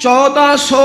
1400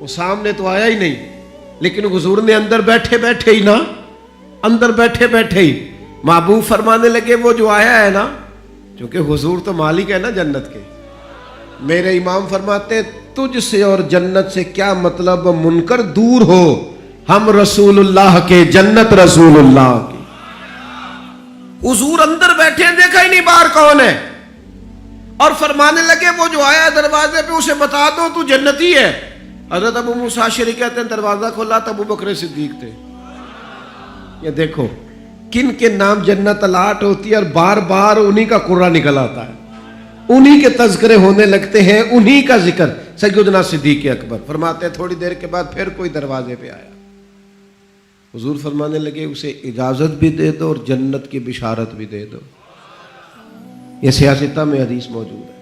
وہ سامنے تو آیا ہی نہیں، لیکن حضور نے اندر بیٹھے بیٹھے ہی نا، اندر بیٹھے بیٹھے ہی محبوب فرمانے لگے وہ جو آیا ہے نا، کیونکہ حضور تو مالک ہے نا جنت کے، میرے امام فرماتے ہیں تجھ سے اور جنت سے کیا مطلب، منکر دور ہو، ہم رسول اللہ کے، جنت رسول اللہ کی۔ حضور اندر بیٹھے ہیں، دیکھا ہی نہیں باہر کون ہے، اور فرمانے لگے وہ جو آیا ہے دروازے پہ اسے بتا دو تو جنتی ہے۔ حضرت ابو موسیٰ اشعری کہتے ہیں دروازہ کھولا تو ابو بکر صدیق تھے۔ یہ دیکھو کن کے نام جنت الاٹ ہوتی ہے، اور بار بار انہی کا قرہ نکل آتا ہے، انہی کے تذکرے ہونے لگتے ہیں، انہی کا ذکر۔ سیدنا صدیق اکبر فرماتے ہیں تھوڑی دیر کے بعد پھر کوئی دروازے پہ آیا، حضور فرمانے لگے اسے اجازت بھی دے دو اور جنت کی بشارت بھی دے دو۔ یہ سیاستہ میں حدیث موجود ہے۔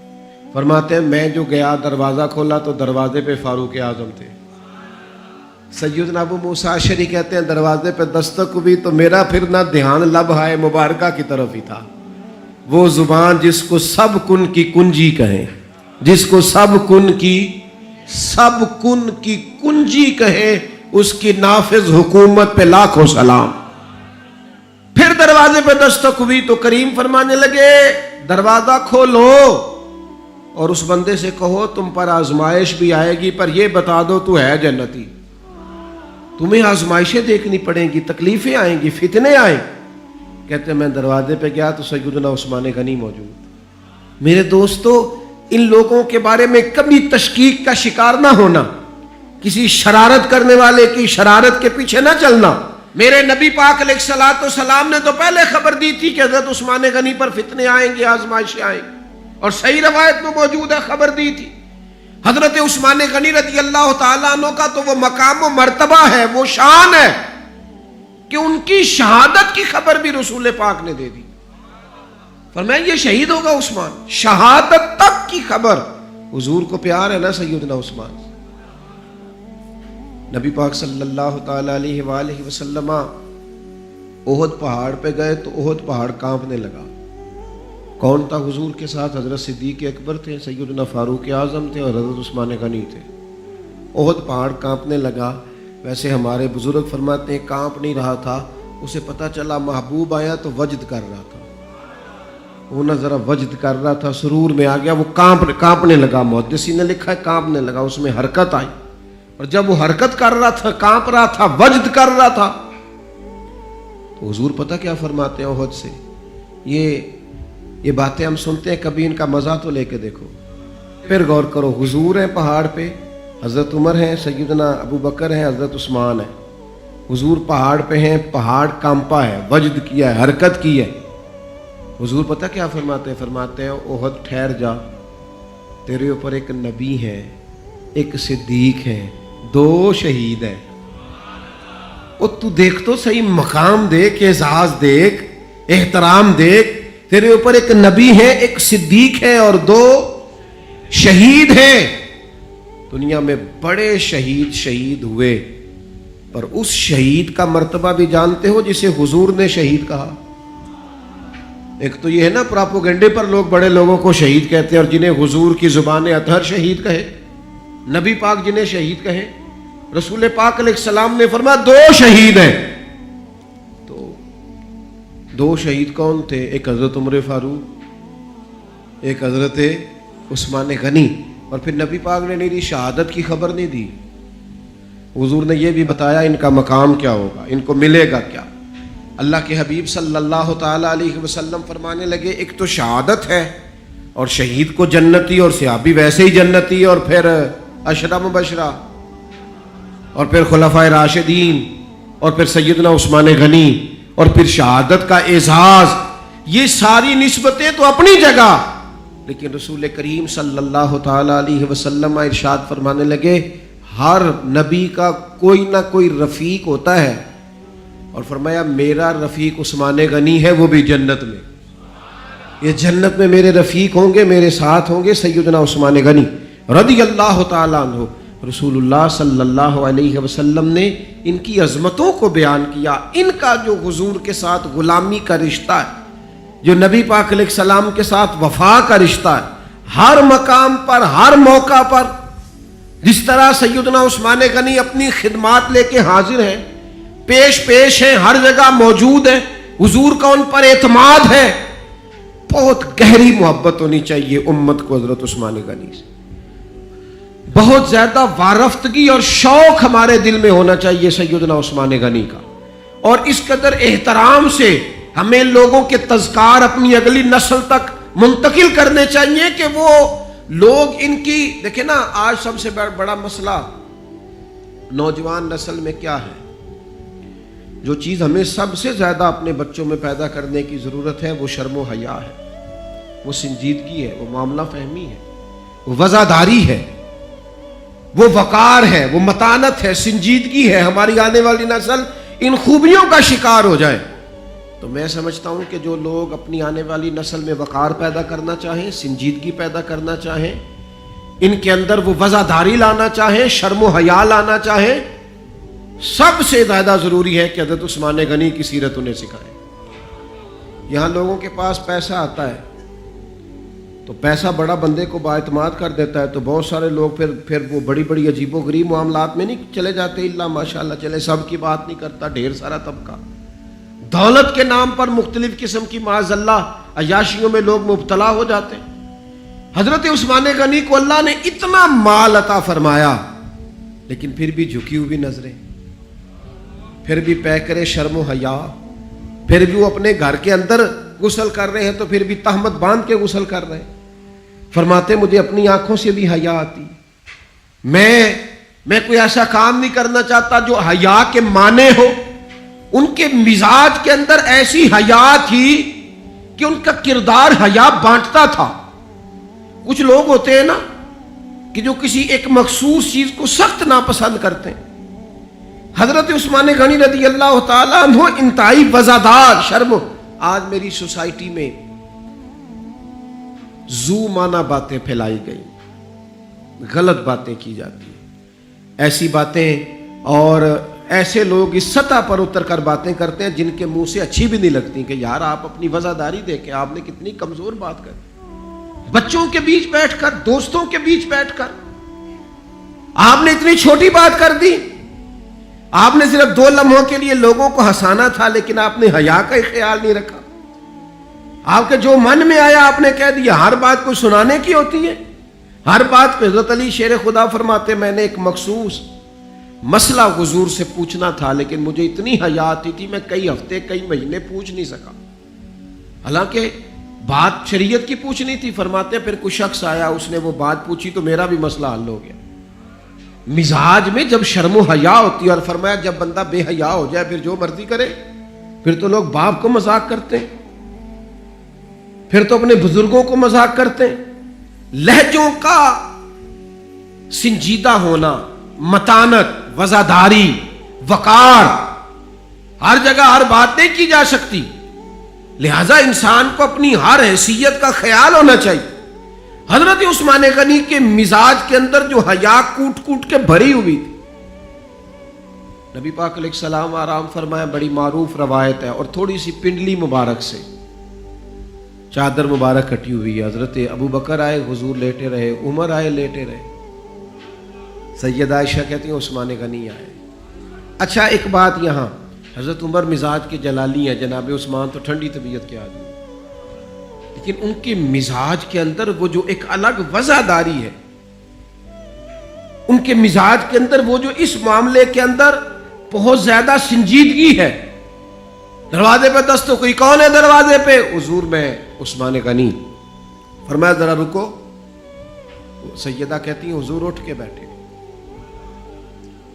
فرماتے ہیں میں جو گیا دروازہ کھولا تو دروازے پہ فاروق اعظم تھے۔ سیدنا ابو موسیٰ اشعری کہتے ہیں دروازے پہ دستک ہوئی تو میرا پھر نہ دھیان لب ہائے مبارکہ کی طرف ہی تھا، وہ زبان جس کو سب کن کی کنجی کہیں، جس کو سب کن کی کنجی کہے، اس کی نافذ حکومت پہ لاکھوں سلام۔ پھر دروازے پہ دستک ہوئی تو کریم فرمانے لگے دروازہ کھولو اور اس بندے سے کہو تم پر آزمائش بھی آئے گی، پر یہ بتا دو تو ہے جنتی، تمہیں آزمائشیں دیکھنی پڑیں گی، تکلیفیں آئیں گی، فتنے آئیں۔ کہتے ہیں میں دروازے پہ گیا تو سیدنا عثمان غنی موجود۔ میرے دوستو ان لوگوں کے بارے میں کبھی تشکیک کا شکار نہ ہونا، کسی شرارت کرنے والے کی شرارت کے پیچھے نہ چلنا۔ میرے نبی پاک علیہ الصلوۃ والسلام نے تو پہلے خبر دی تھی کہ حضرت عثمان غنی پر فتنے آئیں گے، آزمائشیں آئیں گی، اور صحیح روایت میں موجود ہے خبر دی تھی۔ حضرت عثمان غنی رضی اللہ تعالیٰ عنہ کا تو وہ مقام و مرتبہ ہے، وہ شان ہے کہ ان کی شہادت کی خبر بھی رسول پاک نے دے دی۔ فرمایا یہ شہید ہوگا عثمان، شہادت تک کی خبر۔ حضور کو پیار ہے نا سیدنا عثمان۔ نبی پاک صلی اللہ تعالی علیہ وآلہ وسلم احد پہاڑ پہ گئے تو احد پہاڑ کانپنے لگا۔ کون تھا حضور کے ساتھ؟ حضرت صدیق اکبر تھے، سیدنا فاروق اعظم تھے اور حضرت عثمان غنی تھے۔ احد پہاڑ کانپنے لگا۔ ویسے ہمارے بزرگ فرماتے ہیں کانپ نہیں رہا تھا، اسے پتہ چلا محبوب آیا تو وجد کر رہا تھا، وہ نہ ذرا وجد کر رہا تھا، سرور میں آ گیا، وہ کانپنے لگا۔ محدثین نے لکھا ہے کانپنے لگا، اس میں حرکت آئی، اور جب وہ حرکت کر رہا تھا، کانپ رہا تھا، وجد کر رہا تھا، تو حضور پتہ کیا فرماتے ہیں احد سے؟ یہ باتیں ہم سنتے ہیں، کبھی ان کا مزہ تو لے کے دیکھو، پھر غور کرو۔ حضور ہیں پہاڑ پہ، حضرت عمر ہیں، سیدنا ابو بکر ہیں، حضرت عثمان ہیں۔ حضور پہاڑ پہ ہیں، پہاڑ کانپا ہے، وجد کیا ہے، حرکت کی ہے۔ حضور پتہ کیا فرماتے ہیں؟ فرماتے ہیں احد ٹھہر جا، تیرے اوپر ایک نبی ہے، ایک صدیق ہے، 2 شہید ہیں۔ اور تو دیکھ تو صحیح، مقام دیکھ، اعزاز دیکھ، احترام دیکھ، تیرے اوپر ایک نبی ہے، ایک صدیق ہے اور 2 شہید ہیں۔ دنیا میں بڑے شہید ہوئے، پر اس شہید کا مرتبہ بھی جانتے ہو جسے حضور نے شہید کہا؟ ایک تو یہ ہے نا پراپوگنڈے پر لوگ بڑے لوگوں کو شہید کہتے ہیں، اور جنہیں حضور کی زبان اطہر شہید کہے، نبی پاک جنہیں شہید کہے، رسول پاک علیہ السلام نے فرمایا 2 شہید ہیں۔ تو 2 شہید کون تھے؟ ایک حضرت عمر فاروق، ایک حضرت عثمان غنی۔ اور پھر نبی پاک نے میری شہادت کی خبر نہیں دی، حضور نے یہ بھی بتایا ان کا مقام کیا ہوگا، ان کو ملے گا کیا۔ اللہ کے حبیب صلی اللہ تعالی علیہ وسلم فرمانے لگے ایک تو شہادت ہے، اور شہید کو جنتی، اور صحابی ویسے ہی جنتی، اور پھر عشرہ مبشرہ، اور پھر خلفائے راشدین، اور پھر سیدنا عثمان غنی، اور پھر شہادت کا اعزاز۔ یہ ساری نسبتیں تو اپنی جگہ، لیکن رسول کریم صلی اللہ تعالی علیہ وسلم ارشاد فرمانے لگے ہر نبی کا کوئی نہ کوئی رفیق ہوتا ہے، اور فرمایا میرا رفیق عثمان غنی ہے، وہ بھی جنت میں، یہ جنت میں میرے رفیق ہوں گے، میرے ساتھ ہوں گے سیدنا عثمان غنی رضی اللہ تعالیٰ عنہ۔ رسول اللہ صلی اللہ علیہ وسلم نے ان کی عظمتوں کو بیان کیا، ان کا جو حضور کے ساتھ غلامی کا رشتہ ہے، جو نبی پاک علیہ السلام کے ساتھ وفا کا رشتہ ہے، ہر مقام پر، ہر موقع پر جس طرح سیدنا عثمان غنی اپنی خدمات لے کے حاضر ہیں، پیش ہیں، ہر جگہ موجود ہیں، حضور کا ان پر اعتماد ہے. بہت گہری محبت ہونی چاہیے امت کو حضرت عثمان غنی سے، بہت زیادہ وارفتگی اور شوق ہمارے دل میں ہونا چاہیے سیدنا عثمان غنی کا، اور اس قدر احترام سے ہمیں لوگوں کے تذکار اپنی اگلی نسل تک منتقل کرنے چاہیے کہ وہ لوگ ان کی دیکھیں نا. آج سب سے بڑا مسئلہ نوجوان نسل میں کیا ہے؟ جو چیز ہمیں سب سے زیادہ اپنے بچوں میں پیدا کرنے کی ضرورت ہے وہ شرم و حیا ہے، وہ سنجیدگی ہے، وہ معاملہ فہمی ہے، وہ وزاداری ہے، وہ وقار ہے، وہ متانت ہے، سنجیدگی ہے. ہماری آنے والی نسل ان خوبیوں کا شکار ہو جائے تو میں سمجھتا ہوں کہ جو لوگ اپنی آنے والی نسل میں وقار پیدا کرنا چاہیں، سنجیدگی پیدا کرنا چاہیں، ان کے اندر وہ وزاداری لانا چاہیں، شرم و حیا لانا چاہیں، سب سے زیادہ ضروری ہے کہ حضرت عثمان غنی کی سیرت انہیں سکھائیں. یہاں لوگوں کے پاس پیسہ آتا ہے تو پیسہ بڑا بندے کو بااعتماد کر دیتا ہے، تو بہت سارے لوگ پھر وہ بڑی بڑی عجیب و غریب معاملات میں نہیں چلے جاتے. اللہ ماشاءاللہ چلے، سب کی بات نہیں کرتا، ڈھیر سارا طبقہ دولت کے نام پر مختلف قسم کی معاذ اللہ عیاشیوں میں لوگ مبتلا ہو جاتے ہیں. حضرت عثمان غنی کو اللہ نے اتنا مال عطا فرمایا لیکن پھر بھی جھکی ہوئی نظریں، پھر بھی پیکرے شرم و حیا، پھر بھی وہ اپنے گھر کے اندر غسل کر رہے ہیں تو پھر بھی تہمت باندھ کے غسل کر رہے ہیں. فرماتے مجھے اپنی آنکھوں سے بھی حیا آتی، میں کوئی ایسا کام نہیں کرنا چاہتا جو حیا کے معنی ہو. ان کے مزاج کے اندر ایسی حیا تھی کہ ان کا کردار حیا بانٹتا تھا. کچھ لوگ ہوتے ہیں نا کہ جو کسی ایک مخصوص چیز کو سخت ناپسند کرتے ہیں. حضرت عثمان غنی رضی اللہ تعالیٰ عنہ انتہائی وزادار شرم. آج میری سوسائٹی میں زو مانا باتیں پھیلائی گئی، غلط باتیں کی جاتی ہیں، ایسی باتیں، اور ایسے لوگ اس سطح پر اتر کر باتیں کرتے ہیں جن کے منہ سے اچھی بھی نہیں لگتی کہ یار آپ اپنی وزاداری دیکھیں، آپ نے کتنی کمزور بات کری. بچوں کے بیچ بیٹھ کر، دوستوں کے بیچ بیٹھ کر آپ نے اتنی چھوٹی بات کر دی. آپ نے صرف 2 لمحوں کے لیے لوگوں کو ہنسانا تھا لیکن آپ نے حیا کا ہی خیال نہیں رکھا. آپ کے جو من میں آیا آپ نے کہہ دیا. ہر بات کو سنانے کی ہوتی ہے، ہر بات پہ. حضرت علی شیر خدا فرماتے میں نے ایک مخصوص مسئلہ حضور سے پوچھنا تھا لیکن مجھے اتنی حیا آتی تھی میں کئی ہفتے کئی مہینے پوچھ نہیں سکا، حالانکہ بات شریعت کی پوچھنی تھی. فرماتے پھر کوئی شخص آیا، اس نے وہ بات پوچھی تو میرا بھی مسئلہ حل ہو گیا. مزاج میں جب شرم و حیا ہوتی ہے، اور فرمایا جب بندہ بے حیا ہو جائے پھر جو مرضی کرے. پھر تو لوگ باپ کو مذاق کرتے ہیں، پھر تو اپنے بزرگوں کو مذاق کرتے ہیں. لہجوں کا سنجیدہ ہونا، متانت، وزاداری، وقار، ہر جگہ ہر بات نہیں کی جا سکتی. لہذا انسان کو اپنی ہر حیثیت کا خیال ہونا چاہیے. حضرت عثمان غنی کے مزاج کے اندر جو حیا کوٹ کوٹ کے بھری ہوئی تھی. نبی پاک علیہ السلام آرام فرمایا، بڑی معروف روایت ہے، اور تھوڑی سی پنڈلی مبارک سے چادر مبارک کٹی ہوئی ہے. حضرت ابو بکر آئے، حضور لیٹے رہے، عمر آئے، لیٹے رہے. سیدہ عائشہ کہتی ہیں عثمان غنی آئے. اچھا ایک بات یہاں، حضرت عمر مزاج کے جلالی ہیں، جناب عثمان تو ٹھنڈی طبیعت کے آدمی، لیکن ان کے مزاج کے اندر وہ جو ایک الگ وزاداری ہے، ان کے مزاج کے اندر وہ جو اس معاملے کے اندر بہت زیادہ سنجیدگی ہے. دروازے پہ دست، کوئی کون ہے دروازے پہ؟ حضور میں عثمان غنی. فرمایا ذرا رکو. سیدہ کہتی ہیں حضور اٹھ کے بیٹھے.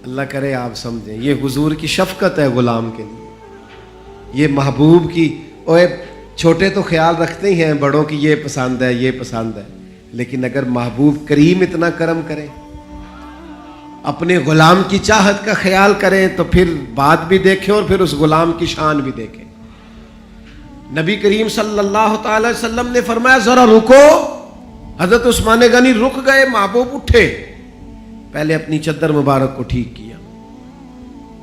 اللہ کرے آپ سمجھیں یہ حضور کی شفقت ہے غلام کے لیے، یہ محبوب کی. اوے چھوٹے تو خیال رکھتے ہی ہیں بڑوں کی، یہ پسند ہے یہ پسند ہے، لیکن اگر محبوب کریم اتنا کرم کرے، اپنے غلام کی چاہت کا خیال کریں تو پھر بات بھی دیکھیں اور پھر اس غلام کی شان بھی دیکھیں. نبی کریم صلی اللہ تعالی وسلم نے فرمایا ذرا رکو. حضرت عثمان غنی رک گئے. محبوب اٹھے، پہلے اپنی چادر مبارک کو ٹھیک کیا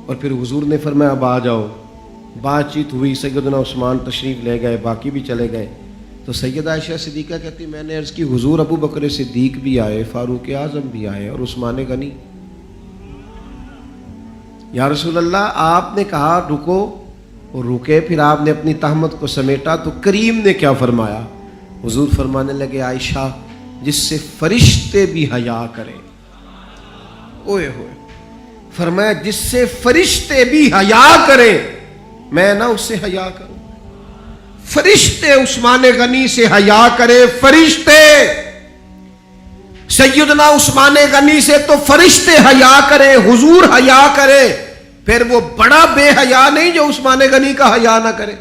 اور پھر حضور نے فرمایا اب آ جاؤ. بات چیت ہوئی، سیدنا عثمان تشریف لے گئے، باقی بھی چلے گئے. تو سیدہ عائشہ صدیقہ کہتی میں نے عرض کی حضور ابو بکر صدیق بھی آئے، فاروق اعظم بھی آئے اور عثمان غنی۔ یا رسول اللہ آپ نے کہا رکو اور رکے، پھر آپ نے اپنی تہمت کو سمیٹا تو کریم نے کیا فرمایا؟ حضور فرمانے لگے عائشہ جس سے فرشتے بھی حیا کریں، اوئے ہوئے، فرمایا جس سے فرشتے بھی حیا کریں میں نہ اس سے حیا کروں۔ فرشتے عثمان غنی سے حیا کرے، فرشتے سیدنا عثمان غنی سے تو فرشتے حیا کرے، حضور حیا کرے، پھر وہ بڑا بے حیا نہیں جو عثمان غنی کا حیا نہ کرے،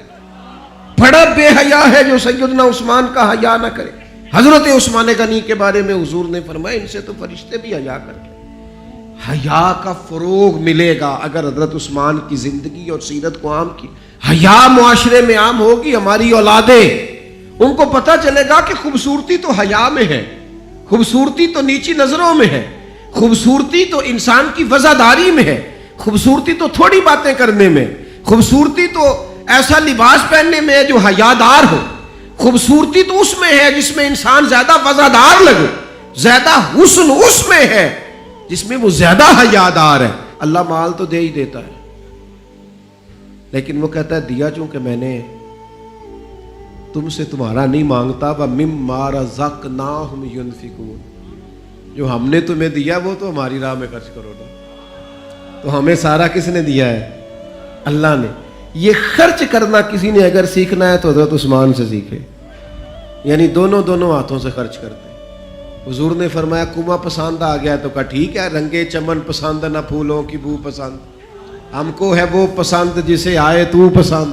بڑا بے حیا ہے جو سیدنا عثمان کا حیا نہ کرے۔ حضرت عثمان غنی کے بارے میں حضور نے فرمایا ان سے تو فرشتے بھی حیا کرتے۔ حیا کا فروغ ملے گا اگر حضرت عثمان کی زندگی اور سیرت کو عام کی، حیا معاشرے میں عام ہوگی، ہماری اولادیں ان کو پتہ چلے گا کہ خوبصورتی تو حیا میں ہے، خوبصورتی تو نیچی نظروں میں ہے، خوبصورتی تو انسان کی وزاداری میں ہے، خوبصورتی تو تھوڑی باتیں کرنے میں، خوبصورتی تو ایسا لباس پہننے میں ہے جو حیادار ہو، خوبصورتی تو اس میں ہے جس میں انسان زیادہ وزادار لگے، زیادہ حسن اس میں ہے جس میں وہ زیادہ حیادار ہے۔ اللہ مال تو دے ہی دیتا ہے، لیکن وہ کہتا ہے دیا چونکہ میں نے تم سے تمہارا نہیں مانگتا، وَمِمَّا رَزَقْنَاهُمْ يُنْفِقُونَ، جو ہم نے تمہیں دیا وہ تو ہماری راہ میں خرچ کرو نا۔ تو ہمیں سارا کس نے دیا ہے؟ اللہ نے۔ یہ خرچ کرنا کسی نے اگر سیکھنا ہے تو حضرت عثمان سے سیکھے، یعنی دونوں ہاتھوں سے خرچ کرتے۔ حضور نے فرمایا کنواں پسند آ گیا تو کہا ٹھیک ہے، رنگے چمن پسند نہ پھولوں کی بو پسند، ہم کو ہے وہ پسند جسے آئے تو پسند۔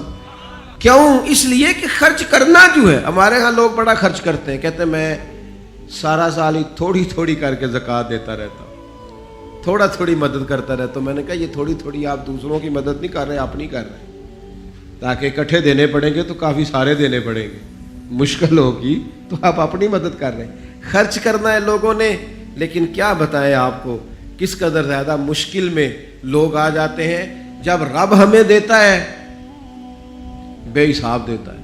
کیوں؟ اس لیے کہ خرچ کرنا جو ہے، ہمارے ہاں لوگ بڑا خرچ کرتے ہیں، کہتے ہیں میں سارا سال ہی تھوڑی تھوڑی کر کے زکوٰۃ دیتا رہتا ہوں، تھوڑا تھوڑی مدد کرتا رہتا ہوں۔ میں نے کہا یہ تھوڑی تھوڑی آپ دوسروں کی مدد نہیں کر رہے، آپ نہیں کر رہے، تاکہ اکٹھے دینے پڑیں گے تو کافی سارے دینے پڑیں گے، مشکل ہوگی، تو آپ اپنی مدد کر رہے ہیں۔ خرچ کرنا ہے لوگوں نے، لیکن کیا بتائیں آپ کو کس قدر زیادہ مشکل میں لوگ آ جاتے ہیں جب رب ہمیں دیتا ہے بے حساب دیتا ہے،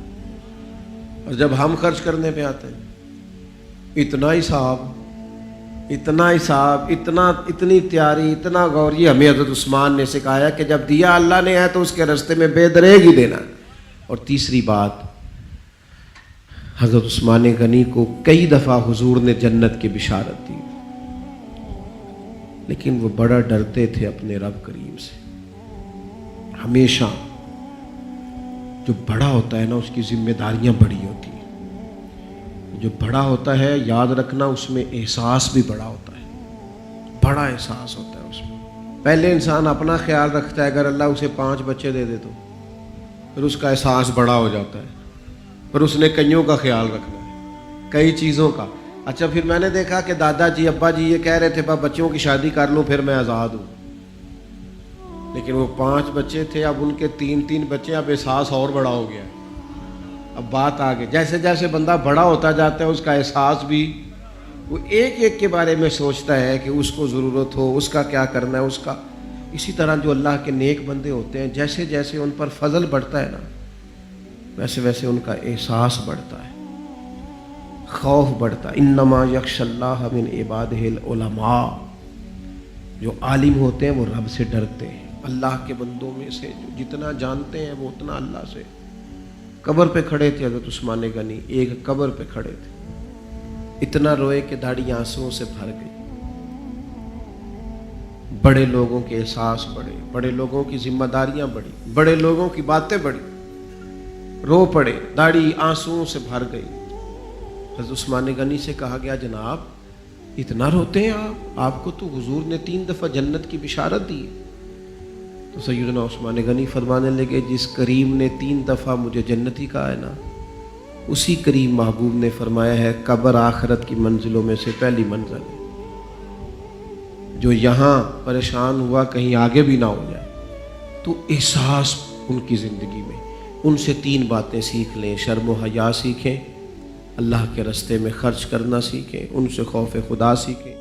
اور جب ہم خرچ کرنے پہ آتے ہیں اتنا حساب، اتنی تیاری، اتنا غور۔ یہ ہمیں حضرت عثمان نے سکھایا کہ جب دیا اللہ نے ہے تو اس کے راستے میں بے دریغ ہی دینا۔ اور تیسری بات، حضرت عثمان غنی کو کئی دفعہ حضور نے جنت کی بشارت دی، لیکن وہ بڑا ڈرتے تھے اپنے رب کریم سے۔ ہمیشہ جو بڑا ہوتا ہے نا اس کی ذمہ داریاں بڑی ہوتی ہیں، جو بڑا ہوتا ہے یاد رکھنا اس میں احساس بھی بڑا ہوتا ہے، بڑا احساس ہوتا ہے اس میں۔ پہلے انسان اپنا خیال رکھتا ہے، اگر اللہ اسے 5 بچے دے دے تو پھر اس کا احساس بڑا ہو جاتا ہے، پھر اس نے کئیوں کا خیال رکھنا ہے، کئی چیزوں کا۔ اچھا پھر میں نے دیکھا کہ دادا جی ابا جی یہ کہہ رہے تھے بچوں کی شادی کر لوں پھر میں آزاد ہوں، لیکن وہ 5 بچے تھے، اب ان کے 3 بچے، اب احساس اور بڑا ہو گیا۔ اب بات آگے، جیسے جیسے بندہ بڑا ہوتا جاتا ہے اس کا احساس بھی، وہ ایک کے بارے میں سوچتا ہے کہ اس کو ضرورت ہو، اس کا کیا کرنا ہے اس کا۔ اسی طرح جو اللہ کے نیک بندے ہوتے ہیں جیسے جیسے ان پر فضل بڑھتا ہے نا ویسے ویسے ان کا احساس بڑھتا ہے، خوف بڑھتا ہے۔ انما یخشی اللہ من عبادہ العلماء، جو عالم ہوتے ہیں وہ رب سے ڈرتے ہیں، اللہ کے بندوں میں سے جو جتنا جانتے ہیں وہ اتنا اللہ سے۔ قبر پہ کھڑے تھے حضرت عثمان غنی، ایک قبر پہ کھڑے تھے، اتنا روئے کہ داڑھی آنسوؤں سے بھر گئی۔ بڑے لوگوں کے احساس بڑھے، بڑے لوگوں کی ذمہ داریاں بڑھی، بڑے لوگوں کی باتیں بڑھی، رو پڑے، داڑھی آنسوؤں سے بھر گئی۔ حضرت عثمان غنی سے کہا گیا جناب اتنا روتے ہیں آپ کو تو حضور نے 3 دفعہ جنت کی بشارت دی۔ تو سیدنا عثمان غنی فرمانے لگے جس کریم نے 3 دفعہ مجھے جنتی کہا ہے نا، اسی کریم محبوب نے فرمایا ہے قبر آخرت کی منزلوں میں سے پہلی منزل ہے، جو یہاں پریشان ہوا کہیں آگے بھی نہ ہو جائے۔ تو احساس ان کی زندگی میں، ان سے 3 باتیں سیکھ لیں، شرم و حیا سیکھیں، اللہ کے راستے میں خرچ کرنا سیکھیں، ان سے خوف خدا سیکھیں۔